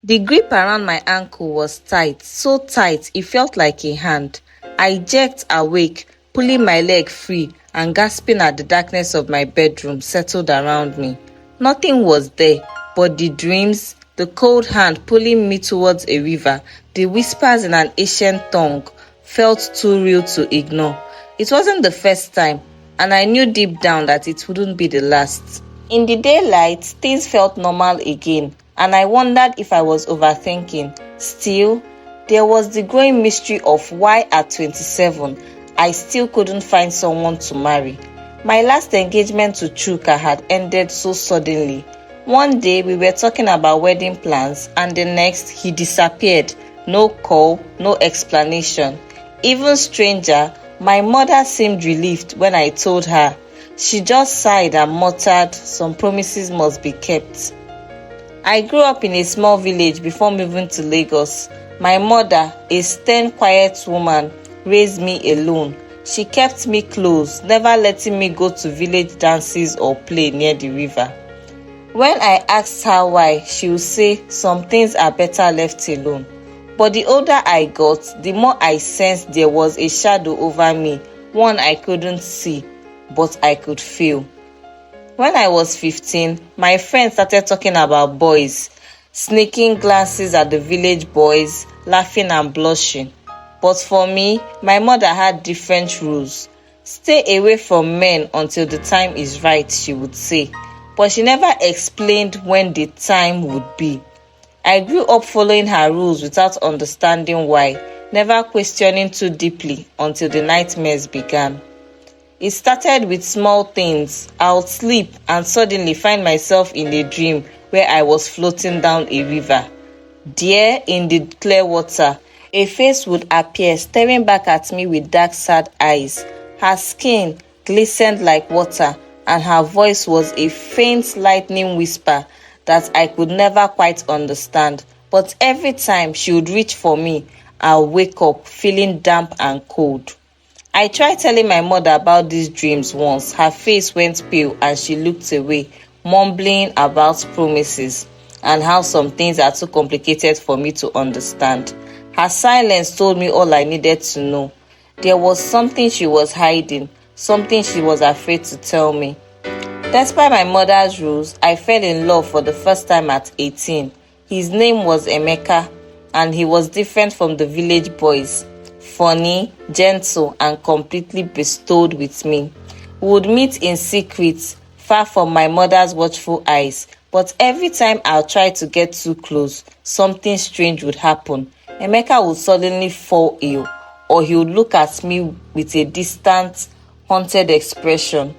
The grip around my ankle was tight, so tight it felt like a hand. I jerked awake, pulling my leg free and gasping as the darkness of my bedroom settled around me. Nothing was there, but the dreams, the cold hand pulling me towards a river, the whispers in an ancient tongue felt too real to ignore. It wasn't the first time, and I knew deep down that it wouldn't be the last. In the daylight, things felt normal again, and I wondered if I was overthinking. Still, there was the growing mystery of why at 27 I still couldn't find someone to marry. My last engagement to Chuka had ended so suddenly. One day we were talking about wedding plans, and the next he disappeared. No call, no explanation. Even stranger, my mother seemed relieved when I told her. She just sighed and muttered, "Some promises must be kept." I grew up in a small village before moving to Lagos. My mother, a stern, quiet woman, raised me alone. She kept me close, never letting me go to village dances or play near the river. When I asked her why, she would say some things are better left alone. But the older I got, the more I sensed there was a shadow over me, one I couldn't see, but I could feel. When I was 15, my friends started talking about boys, sneaking glances at the village boys, laughing and blushing. But for me, my mother had different rules. Stay away from men until the time is right, she would say. But she never explained when the time would be. I grew up following her rules without understanding why, never questioning too deeply until the nightmares began. It started with small things. I would sleep and suddenly find myself in a dream where I was floating down a river. There, in the clear water, a face would appear staring back at me with dark, sad eyes. Her skin glistened like water, and her voice was a faint lightning whisper that I could never quite understand. But every time she would reach for me, I'll wake up feeling damp and cold. I tried telling my mother about these dreams once. Her face went pale and she looked away, mumbling about promises and how some things are too complicated for me to understand. Her silence told me all I needed to know. There was something she was hiding, something she was afraid to tell me. Despite my mother's rules, I fell in love for the first time at 18. His name was Emeka, and he was different from the village boys. Funny, gentle, and completely bestowed with me. We would meet in secret, far from my mother's watchful eyes, but every time I tried to get too close, something strange would happen. Emeka would suddenly fall ill, or he would look at me with a distant, haunted expression.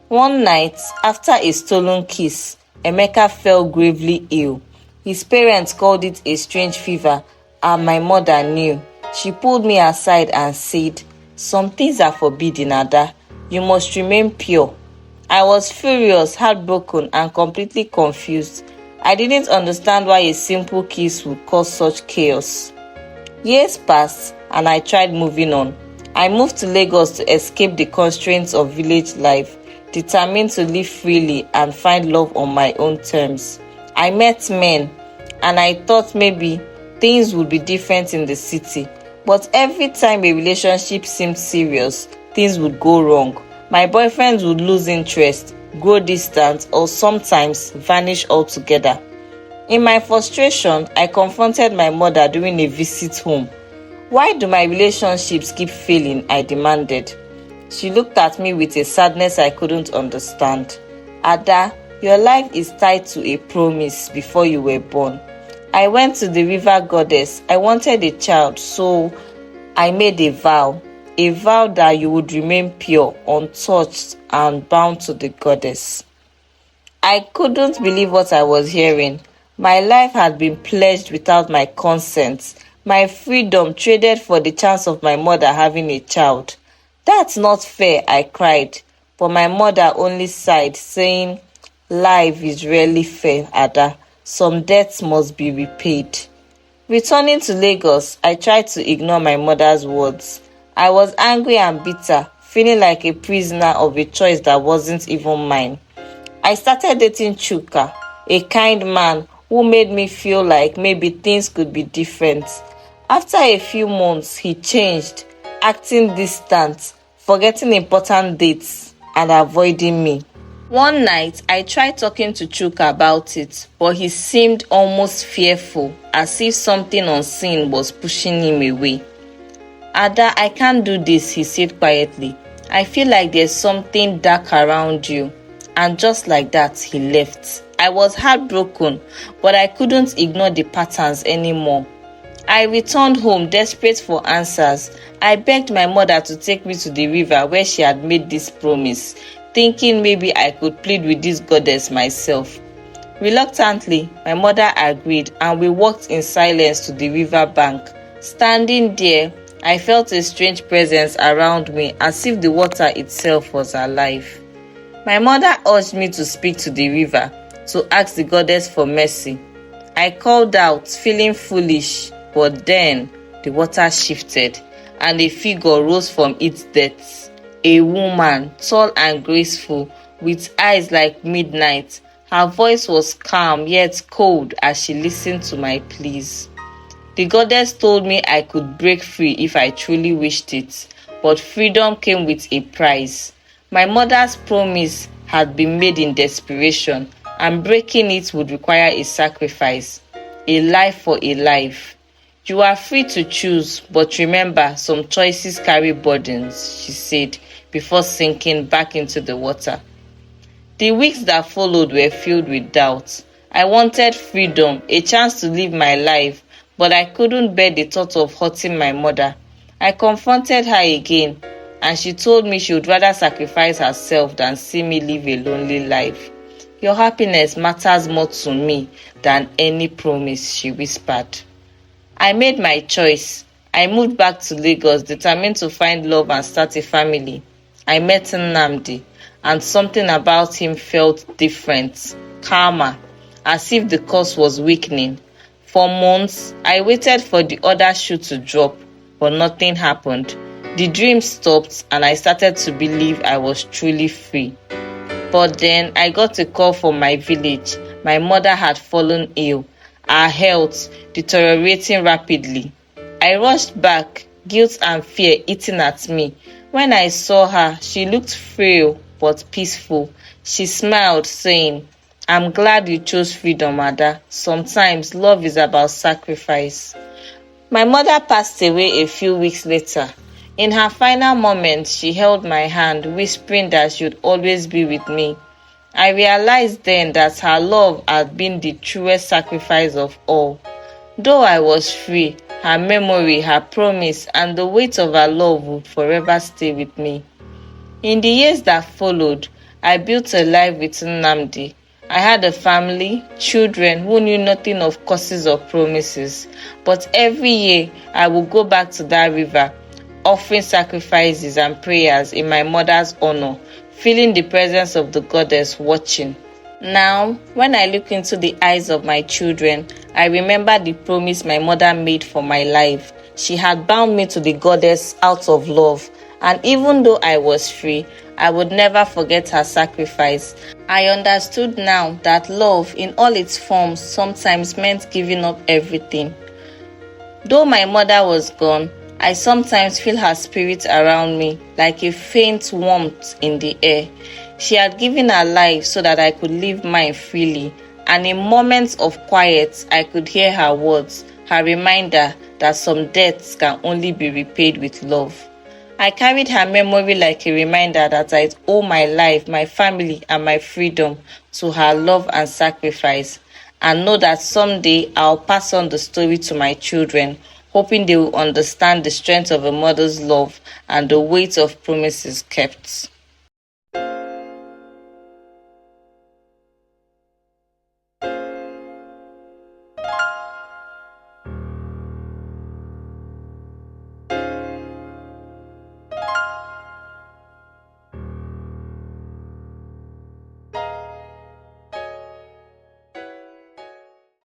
One night, after a stolen kiss, Emeka fell gravely ill. His parents called it a strange fever, and my mother knew. She pulled me aside and said, "Some things are forbidden, Ada. You must remain pure." I was furious, heartbroken, and completely confused. I didn't understand why a simple kiss would cause such chaos. Years passed, and I tried moving on. I moved to Lagos to escape the constraints of village life, determined to live freely and find love on my own terms. I met men, and I thought maybe things would be different in the city. But every time a relationship seemed serious, things would go wrong. My boyfriends would lose interest, grow distant, or sometimes vanish altogether. In my frustration, I confronted my mother during a visit home. "Why do my relationships keep failing?" I demanded. She looked at me with a sadness I couldn't understand. "Ada, your life is tied to a promise before you were born. I went to the river goddess. I wanted a child, so I made a vow that you would remain pure, untouched, and bound to the goddess." I couldn't believe what I was hearing. My life had been pledged without my consent, my freedom traded for the chance of my mother having a child. "That's not fair," I cried, but my mother only sighed, saying, "Life is rarely fair, Ada. Some debts must be repaid." Returning to Lagos, I tried to ignore my mother's words. I was angry and bitter, feeling like a prisoner of a choice that wasn't even mine. I started dating Chuka, a kind man, who made me feel like maybe things could be different. After a few months, he changed, acting distant, forgetting important dates, and avoiding me. One night, I tried talking to Chuka about it, but he seemed almost fearful, as if something unseen was pushing him away. Ada, I can't do this, he said quietly. I feel like there's something dark around you. And just like that, he left. I was heartbroken, but I couldn't ignore the patterns anymore. I returned home desperate for answers. I begged my mother to take me to the river where she had made this promise, thinking maybe I could plead with this goddess myself. Reluctantly, my mother agreed and we walked in silence to the river bank. Standing there, I felt a strange presence around me, as if the water itself was alive. My mother urged me to speak to the river, to ask the goddess for mercy. I called out, feeling foolish, but then the water shifted and a figure rose from its depths. A woman, tall and graceful, with eyes like midnight. Her voice was calm yet cold as she listened to my pleas. The goddess told me I could break free if I truly wished it, but freedom came with a price. My mother's promise had been made in desperation, and breaking it would require a sacrifice, a life for a life. You are free to choose, but remember, some choices carry burdens, she said, before sinking back into the water. The weeks that followed were filled with doubt. I wanted freedom, a chance to live my life, but I couldn't bear the thought of hurting my mother. I confronted her again, and she told me she would rather sacrifice herself than see me live a lonely life. Your happiness matters more to me than any promise, she whispered. I made my choice. I moved back to Lagos, determined to find love and start a family. I met Nnamdi, and something about him felt different, calmer, as if the curse was weakening. For months, I waited for the other shoe to drop, but nothing happened. The dream stopped, and I started to believe I was truly free. But then I got a call from my village. My mother had fallen ill, her health deteriorating rapidly. I rushed back, guilt and fear eating at me. When I saw her, she looked frail but peaceful. She smiled, saying, I'm glad you chose freedom, Ada. Sometimes love is about sacrifice. My mother passed away a few weeks later. In her final moments, she held my hand, whispering that she would always be with me. I realized then that her love had been the truest sacrifice of all. Though I was free, her memory, her promise, and the weight of her love would forever stay with me. In the years that followed, I built a life with Nnamdi. I had a family, children who knew nothing of curses or promises. But every year, I would go back to that river, offering sacrifices and prayers in my mother's honor, feeling the presence of the goddess watching. Now, when I look into the eyes of my children, I remember the promise my mother made for my life. She had bound me to the goddess out of love, and even though I was free, I would never forget her sacrifice. I understood now that love, in all its forms, sometimes meant giving up everything. Though my mother was gone, I sometimes feel her spirit around me, like a faint warmth in the air. She had given her life so that I could live mine freely, and in moments of quiet, I could hear her words, her reminder that some debts can only be repaid with love. I carried her memory like a reminder that I owe my life, my family, and my freedom to her love and sacrifice, and know that someday I'll pass on the story to my children, hoping they will understand the strength of a mother's love and the weight of promises kept.